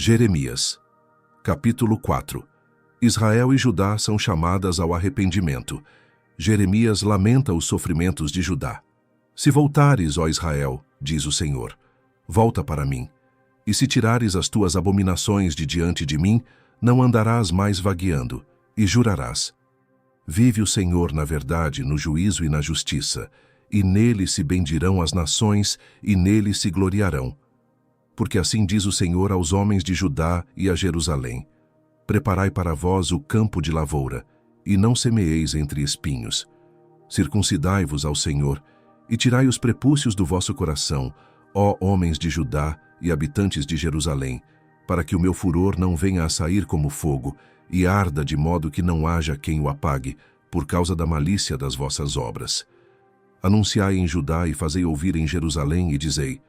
Jeremias. Capítulo 4. Israel e Judá são chamadas ao arrependimento. Jeremias lamenta os sofrimentos de Judá. Se voltares, ó Israel, diz o Senhor, volta para mim. E se tirares as tuas abominações de diante de mim, não andarás mais vagueando, e jurarás. Vive o Senhor na verdade, no juízo e na justiça, e nele se bendirão as nações, e nele se gloriarão. Porque assim diz o Senhor aos homens de Judá e a Jerusalém: preparai para vós o campo de lavoura, e não semeeis entre espinhos. Circuncidai-vos ao Senhor, e tirai os prepúcios do vosso coração, ó homens de Judá e habitantes de Jerusalém, para que o meu furor não venha a sair como fogo, e arda de modo que não haja quem o apague, por causa da malícia das vossas obras. Anunciai em Judá e fazei ouvir em Jerusalém, e dizei: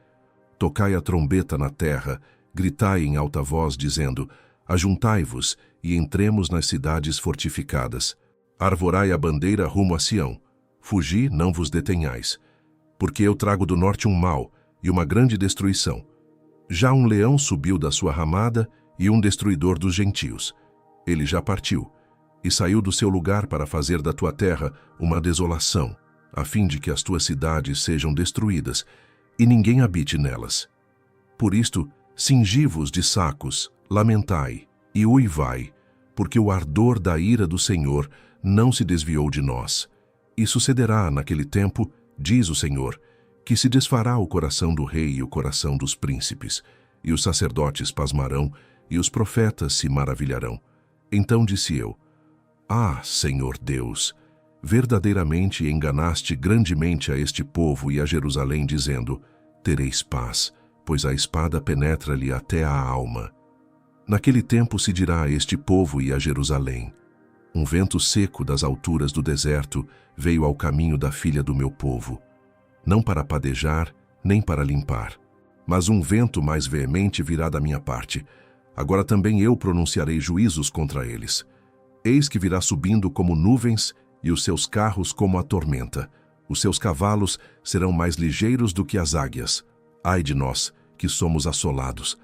tocai a trombeta na terra, gritai em alta voz, dizendo: ajuntai-vos, e entremos nas cidades fortificadas. Arvorai a bandeira rumo a Sião. Fugi, não vos detenhais. Porque eu trago do norte um mal, e uma grande destruição. Já um leão subiu da sua ramada, e um destruidor dos gentios. Ele já partiu, e saiu do seu lugar para fazer da tua terra uma desolação, a fim de que as tuas cidades sejam destruídas, e ninguém habite nelas. Por isto, cingi-vos de sacos, lamentai e uivai, porque o ardor da ira do Senhor não se desviou de nós. E sucederá naquele tempo, diz o Senhor, que se desfará o coração do rei e o coração dos príncipes, e os sacerdotes pasmarão, e os profetas se maravilharão. Então disse eu: ah, Senhor Deus, verdadeiramente enganaste grandemente a este povo e a Jerusalém, dizendo: tereis paz, pois a espada penetra-lhe até a alma. Naquele tempo se dirá a este povo e a Jerusalém: um vento seco das alturas do deserto veio ao caminho da filha do meu povo, não para padejar, nem para limpar. Mas um vento mais veemente virá da minha parte. Agora também eu pronunciarei juízos contra eles. Eis que virá subindo como nuvens, e os seus carros como a tormenta. Os seus cavalos serão mais ligeiros do que as águias. Ai de nós, que somos assolados!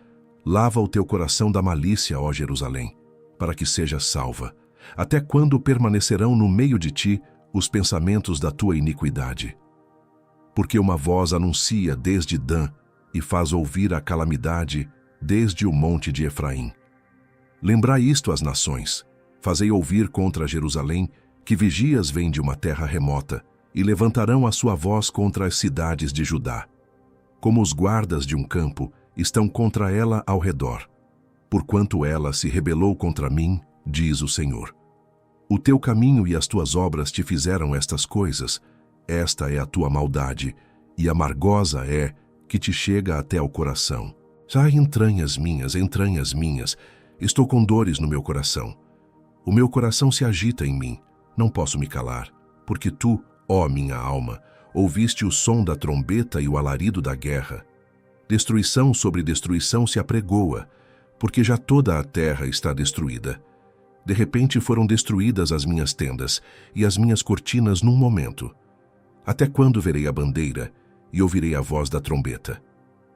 Lava o teu coração da malícia, ó Jerusalém, para que sejas salva. Até quando permanecerão no meio de ti os pensamentos da tua iniquidade? Porque uma voz anuncia desde Dan, e faz ouvir a calamidade desde o monte de Efraim. Lembrai isto às nações, fazei ouvir contra Jerusalém, que vigias vêm de uma terra remota, e levantarão a sua voz contra as cidades de Judá. Como os guardas de um campo, estão contra ela ao redor. Porquanto ela se rebelou contra mim, diz o Senhor. O teu caminho e as tuas obras te fizeram estas coisas. Esta é a tua maldade, e amargosa é, que te chega até ao coração. Ai, entranhas minhas, estou com dores no meu coração. O meu coração se agita em mim, não posso me calar, porque tu, ó minha alma, ouviste o som da trombeta e o alarido da guerra. Destruição sobre destruição se apregoa, porque já toda a terra está destruída. De repente foram destruídas as minhas tendas e as minhas cortinas num momento. Até quando verei a bandeira e ouvirei a voz da trombeta?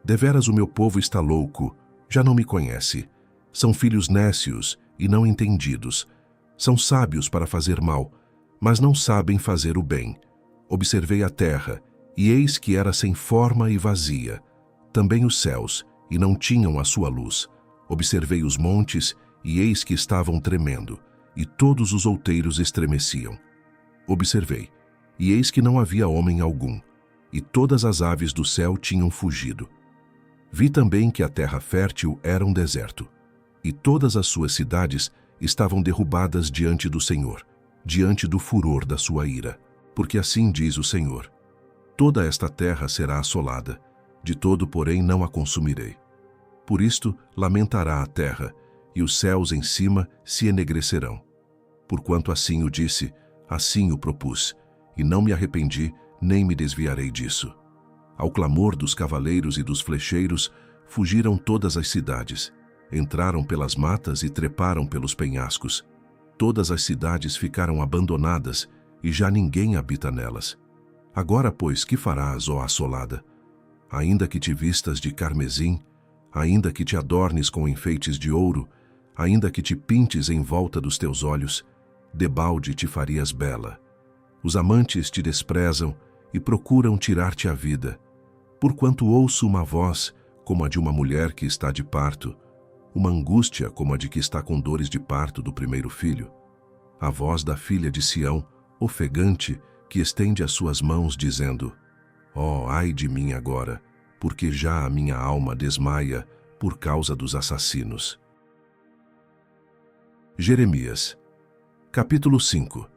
Deveras o meu povo está louco, já não me conhece. São filhos nécios e não entendidos. São sábios para fazer mal, mas não sabem fazer o bem. Observei a terra, e eis que era sem forma e vazia. Também os céus, e não tinham a sua luz. Observei os montes, e eis que estavam tremendo, e todos os outeiros estremeciam. Observei, e eis que não havia homem algum, e todas as aves do céu tinham fugido. Vi também que a terra fértil era um deserto, e todas as suas cidades estavam derrubadas diante do Senhor, diante do furor da sua ira. Porque assim diz o Senhor: toda esta terra será assolada, de todo, porém, não a consumirei. Por isto lamentará a terra, e os céus em cima se enegrecerão. Porquanto assim o disse, assim o propus, e não me arrependi, nem me desviarei disso. Ao clamor dos cavaleiros e dos flecheiros, fugiram todas as cidades. Entraram pelas matas e treparam pelos penhascos. Todas as cidades ficaram abandonadas, e já ninguém habita nelas. Agora, pois, que farás, ó assolada? Ainda que te vistas de carmesim, ainda que te adornes com enfeites de ouro, ainda que te pintes em volta dos teus olhos, debalde te farias bela. Os amantes te desprezam e procuram tirar-te a vida. Porquanto ouço uma voz como a de uma mulher que está de parto, uma angústia como a de que está com dores de parto do primeiro filho. A voz da filha de Sião, ofegante, que estende as suas mãos, dizendo: Ó, ai de mim agora, porque já a minha alma desmaia por causa dos assassinos. Jeremias, capítulo 5.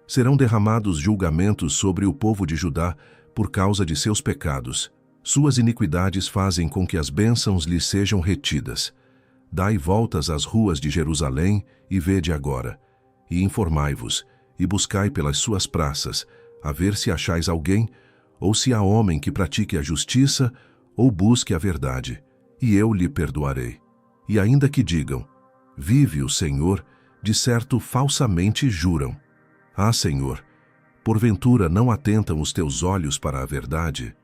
Serão derramados julgamentos sobre o povo de Judá por causa de seus pecados. Suas iniquidades fazem com que as bênçãos lhes sejam retidas. Dai voltas às ruas de Jerusalém e vede agora, e informai-vos, e buscai pelas suas praças, a ver se achais alguém, ou se há homem que pratique a justiça, ou busque a verdade, e eu lhe perdoarei. E ainda que digam: Vive o Senhor, de certo falsamente juram. Ah, Senhor, porventura não atentam os teus olhos para a verdade?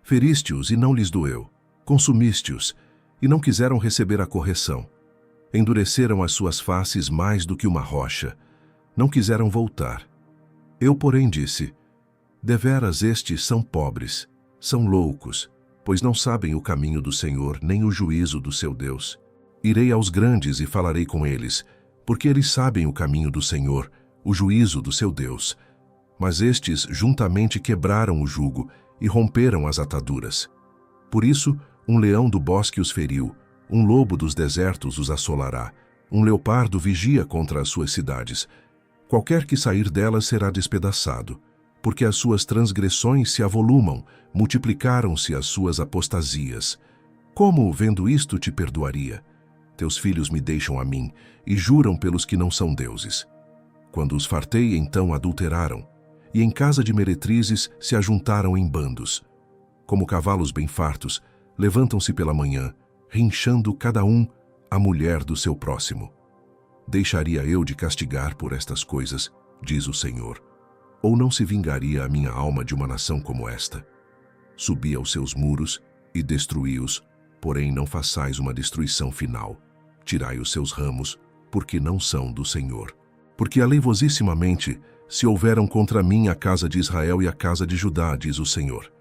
Feriste-os e não lhes doeu, consumiste-os e não quiseram receber a correção. Endureceram as suas faces mais do que uma rocha, não quiseram voltar. Eu, porém, disse: Deveras estes são pobres, são loucos, pois não sabem o caminho do Senhor, nem o juízo do seu Deus. Irei aos grandes e falarei com eles, porque eles sabem o caminho do Senhor, o juízo do seu Deus. Mas estes juntamente quebraram o jugo e romperam as ataduras. Por isso, um leão do bosque os feriu, um lobo dos desertos os assolará, um leopardo vigia contra as suas cidades. Qualquer que sair delas será despedaçado, porque as suas transgressões se avolumam, multiplicaram-se as suas apostasias. Como, vendo isto, te perdoaria? Teus filhos me deixam a mim, e juram pelos que não são deuses. Quando os fartei, então adulteraram, e em casa de meretrizes se ajuntaram em bandos. Como cavalos bem fartos, levantam-se pela manhã, rinchando cada um a mulher do seu próximo. Deixaria eu de castigar por estas coisas, diz o Senhor, ou não se vingaria a minha alma de uma nação como esta? Subi aos seus muros e destruí-os, porém não façais uma destruição final. Tirai os seus ramos, porque não são do Senhor. Porque aleivosissimamente se houveram contra mim a casa de Israel e a casa de Judá, diz o Senhor.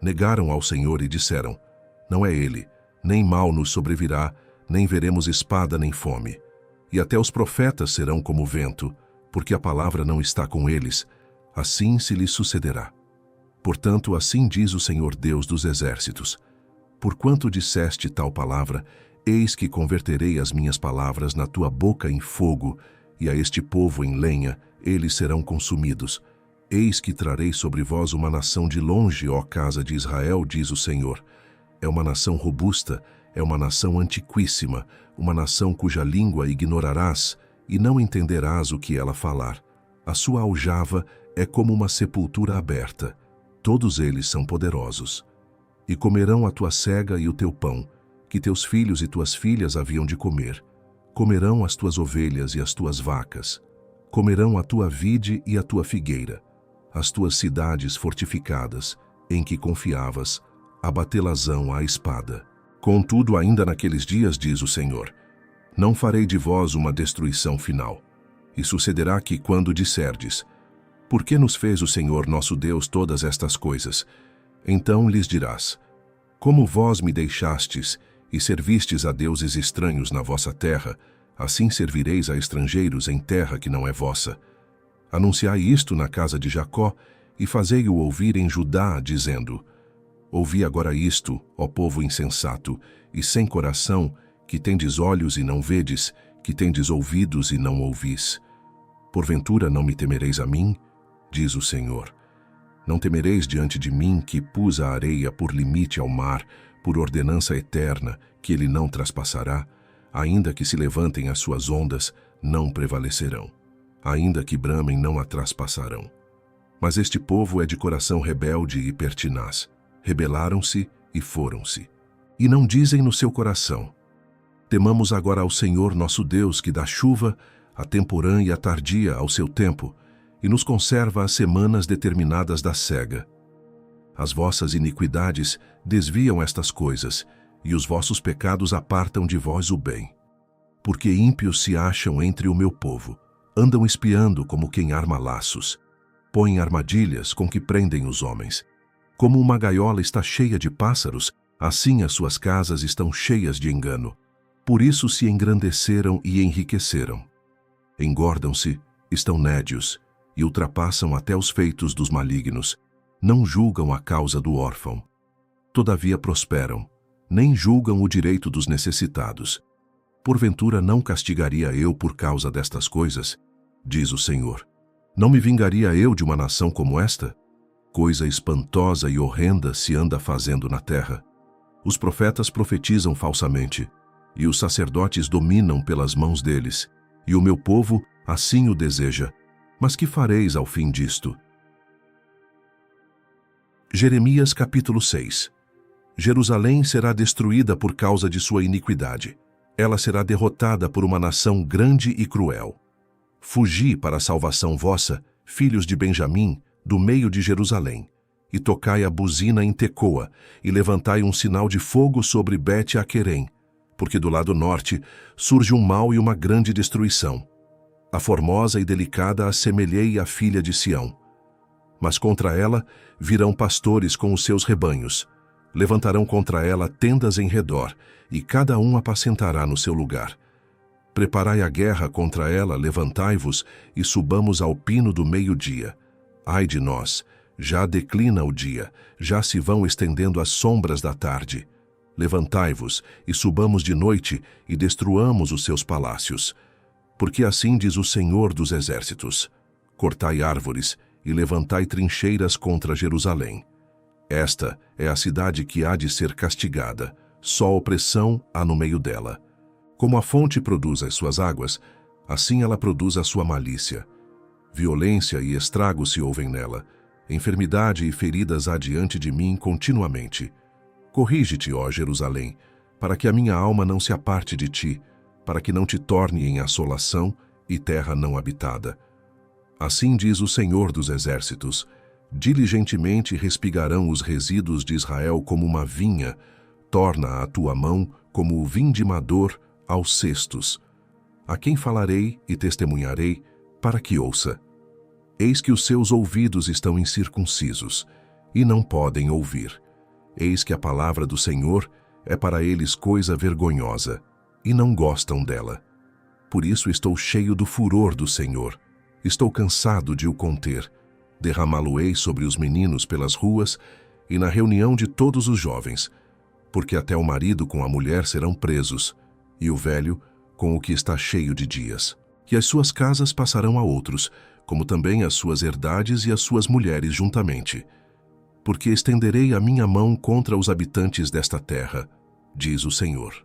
Negaram ao Senhor e disseram: Não é ele, nem mal nos sobrevirá, nem veremos espada nem fome. E até os profetas serão como vento, porque a palavra não está com eles, assim se lhes sucederá. Portanto, assim diz o Senhor Deus dos exércitos: Porquanto disseste tal palavra, eis que converterei as minhas palavras na tua boca em fogo, e a este povo em lenha, eles serão consumidos. Eis que trarei sobre vós uma nação de longe, ó casa de Israel, diz o Senhor. É uma nação robusta, é uma nação antiquíssima, uma nação cuja língua ignorarás, e não entenderás o que ela falar. A sua aljava é como uma sepultura aberta. Todos eles são poderosos. E comerão a tua sega e o teu pão, que teus filhos e tuas filhas haviam de comer. Comerão as tuas ovelhas e as tuas vacas. Comerão a tua vide e a tua figueira. As tuas cidades fortificadas, em que confiavas, abatê-las-ão à espada. Contudo, ainda naqueles dias, diz o Senhor, não farei de vós uma destruição final. E sucederá que, quando disserdes: Por que nos fez o Senhor nosso Deus todas estas coisas? Então lhes dirás: Como vós me deixastes e servistes a deuses estranhos na vossa terra, assim servireis a estrangeiros em terra que não é vossa. Anunciai isto na casa de Jacó e fazei-o ouvir em Judá, dizendo: Ouvi agora isto, ó povo insensato e sem coração, que tendes olhos e não vedes, que tendes ouvidos e não ouvis. Porventura não me temereis a mim? Diz o Senhor. Não temereis diante de mim, que pus a areia por limite ao mar, por ordenança eterna, que ele não traspassará? Ainda que se levantem as suas ondas, não prevalecerão. Ainda que bramem, não a traspassarão. Mas este povo é de coração rebelde e pertinaz. Rebelaram-se e foram-se. E não dizem no seu coração: Temamos agora ao Senhor nosso Deus, que dá chuva, a temporã e a tardia ao seu tempo, e nos conserva as semanas determinadas da cega. As vossas iniquidades desviam estas coisas, e os vossos pecados apartam de vós o bem. Porque ímpios se acham entre o meu povo, andam espiando como quem arma laços, põem armadilhas com que prendem os homens. Como uma gaiola está cheia de pássaros, assim as suas casas estão cheias de engano. Por isso se engrandeceram e enriqueceram. Engordam-se, estão nédios, e ultrapassam até os feitos dos malignos. Não julgam a causa do órfão. Todavia prosperam, nem julgam o direito dos necessitados. Porventura não castigaria eu por causa destas coisas? Diz o Senhor. Não me vingaria eu de uma nação como esta? Coisa espantosa e horrenda se anda fazendo na terra. Os profetas profetizam falsamente, e os sacerdotes dominam pelas mãos deles, e o meu povo assim o deseja. Mas que fareis ao fim disto? Jeremias capítulo 6. Jerusalém será destruída por causa de sua iniquidade. Ela será derrotada por uma nação grande e cruel. Fugi para a salvação vossa, filhos de Benjamim, do meio de Jerusalém, e tocai a buzina em Tecoa, e levantai um sinal de fogo sobre Bet-Aquerem, porque do lado norte surge um mal e uma grande destruição. A formosa e delicada assemelhei à filha de Sião. Mas contra ela virão pastores com os seus rebanhos. Levantarão contra ela tendas em redor, e cada um apacentará no seu lugar. Preparai a guerra contra ela, levantai-vos, e subamos ao pino do meio-dia. Ai de nós, já declina o dia, já se vão estendendo as sombras da tarde. Levantai-vos, e subamos de noite, e destruamos os seus palácios. Porque assim diz o Senhor dos Exércitos: cortai árvores, e levantai trincheiras contra Jerusalém. Esta é a cidade que há de ser castigada, só opressão há no meio dela. Como a fonte produz as suas águas, assim ela produz a sua malícia. Violência e estrago se ouvem nela, enfermidade e feridas há diante de mim continuamente. Corrige-te, ó Jerusalém, para que a minha alma não se aparte de ti, para que não te torne em assolação e terra não habitada. Assim diz o Senhor dos Exércitos: diligentemente respigarão os resíduos de Israel como uma vinha, torna a tua mão como o vindimador aos cestos. A quem falarei e testemunharei, para que ouça? Eis que os seus ouvidos estão incircuncisos, e não podem ouvir. Eis que a palavra do Senhor é para eles coisa vergonhosa, e não gostam dela. Por isso estou cheio do furor do Senhor. Estou cansado de o conter. Derramá-lo-ei sobre os meninos pelas ruas e na reunião de todos os jovens, porque até o marido com a mulher serão presos, e o velho com o que está cheio de dias. E as suas casas passarão a outros, como também as suas herdades e as suas mulheres juntamente. Porque estenderei a minha mão contra os habitantes desta terra, diz o Senhor.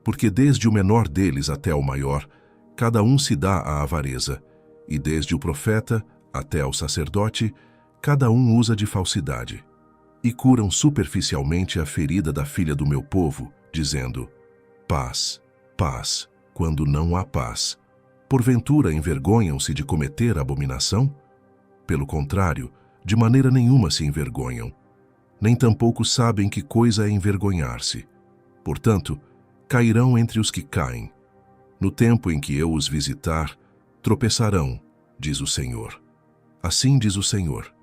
Porque desde o menor deles até o maior, cada um se dá à avareza, e desde o profeta até ao sacerdote, cada um usa de falsidade. E curam superficialmente a ferida da filha do meu povo, dizendo: paz, paz, quando não há paz. Porventura envergonham-se de cometer abominação? Pelo contrário, de maneira nenhuma se envergonham, nem tampouco sabem que coisa é envergonhar-se. Portanto, cairão entre os que caem. No tempo em que eu os visitar, tropeçarão, diz o Senhor. Assim diz o Senhor: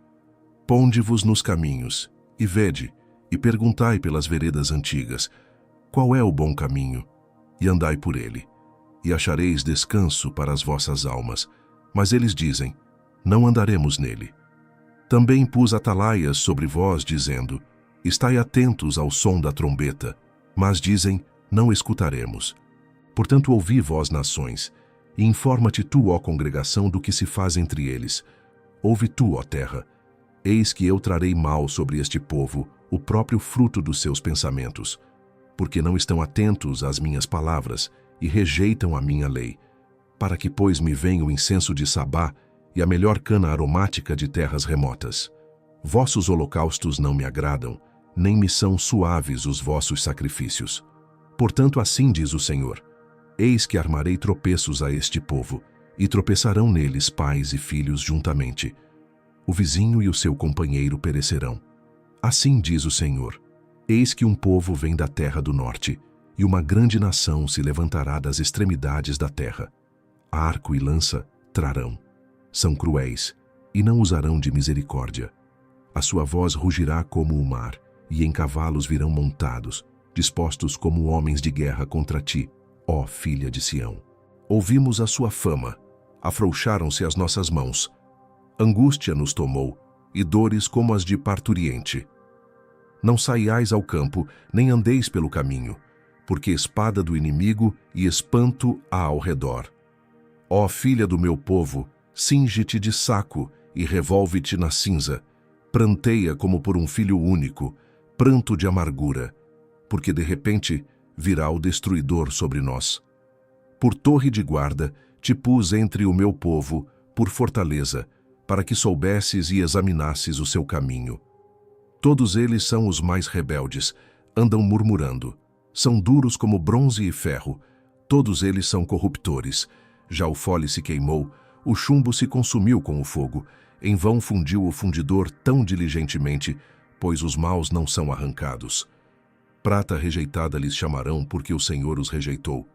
ponde-vos nos caminhos, e vede, e perguntai pelas veredas antigas, qual é o bom caminho, e andai por ele, e achareis descanso para as vossas almas. Mas eles dizem: não andaremos nele. Também pus atalaias sobre vós, dizendo: estai atentos ao som da trombeta. Mas dizem: não escutaremos. Portanto, ouvi, vós nações, e informa-te tu, ó congregação, do que se faz entre eles. Ouve tu, ó terra. Eis que eu trarei mal sobre este povo, o próprio fruto dos seus pensamentos, porque não estão atentos às minhas palavras e rejeitam a minha lei, para que, pois, me venha o incenso de Sabá e a melhor cana aromática de terras remotas. Vossos holocaustos não me agradam, nem me são suaves os vossos sacrifícios. Portanto, assim diz o Senhor: eis que armarei tropeços a este povo, e tropeçarão neles pais e filhos juntamente. O vizinho e o seu companheiro perecerão. Assim diz o Senhor: Eis que um povo vem da terra do norte, e uma grande nação se levantará das extremidades da terra. Arco e lança trarão. São cruéis, e não usarão de misericórdia. A sua voz rugirá como o mar, e em cavalos virão montados, dispostos como homens de guerra contra ti, ó filha de Sião. Ouvimos a sua fama, afrouxaram-se as nossas mãos. Angústia nos tomou, e dores como as de parturiente. Não saiais ao campo, nem andeis pelo caminho, porque espada do inimigo e espanto há ao redor. Ó filha do meu povo, cinge-te de saco e revolve-te na cinza. Pranteia como por um filho único, pranto de amargura, porque de repente virá o destruidor sobre nós. Por torre de guarda te pus entre o meu povo, por fortaleza, para que soubesses e examinasses o seu caminho. Todos eles são os mais rebeldes, andam murmurando. São duros como bronze e ferro, todos eles são corruptores. Já o fole se queimou, o chumbo se consumiu com o fogo. Em vão fundiu o fundidor tão diligentemente, pois os maus não são arrancados. Prata rejeitada lhes chamarão, porque o Senhor os rejeitou.